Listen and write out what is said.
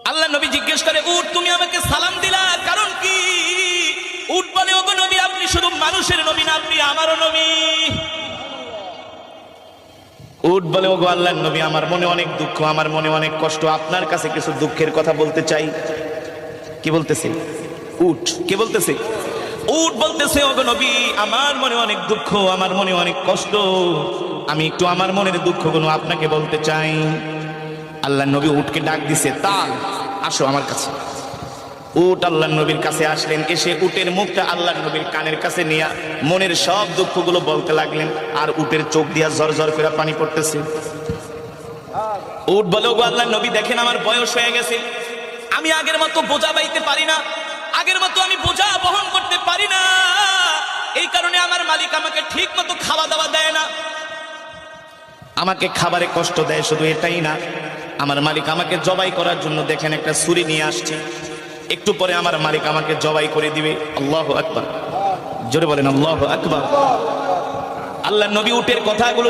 আল্লাহ নবী জিজ্ঞেস করে, উট তুমি আমাকে সালাম দিলা কারণ কি? উট বলে, ওগো নবী, আপনি শুধু মানুষের নবী না, আপনি আমারও নবী। উট বলে, ওগো আল্লাহর নবী, আমার মনে অনেক দুঃখ, আমার মনে অনেক কষ্ট, আপনার কাছে কিছু দুঃখের কথা বলতে চাই। কি বলতেছে উট? কে বলতেছে? উট বলতেছে, ওগো নবী, আমার মনে অনেক দুঃখ, আমার মনে অনেক কষ্ট, আমি একটু আমার মনের দুঃখগুলো আপনাকে বলতে চাই। আল্লাহ নবী উটকে ডাক দিছে, তাল, আসো আমার কাছে। উট আল্লাহ নবীর কাছে আসলেন, এসে উটের মুখটা আল্লাহ নবীর কানের কাছে নিয়ে মনের সব দুঃখগুলো বলতে লাগলেন। আর উটের চোখ দিয়া ঝরঝর করে পানি পড়তেছে। উট বলে, ওগো আল্লাহ নবী, দেখেন আমার বয়স হয়ে গেছে, আমি আগের মতো বোঝা বাইতে পারি না, আগের মতো আমি বোঝা বহন করতে পারি না, এই কারণে আমার মালিক আমাকে ঠিক মতো খাওয়া দাওয়া দেয় না, আমাকে খাবারে কষ্ট দেয়। শুধু এটাই না, আমার মালিক আমাকে জবাই করার জন্য দেখেন একটা ছুরি নিয়ে আসছে, একটু পরে আমার মালিক আমাকে জবাই করে দিবে। আল্লাহু আকবার, জোরে বলেন আল্লাহু আকবার। আল্লাহ নবী উটের কথাগুলো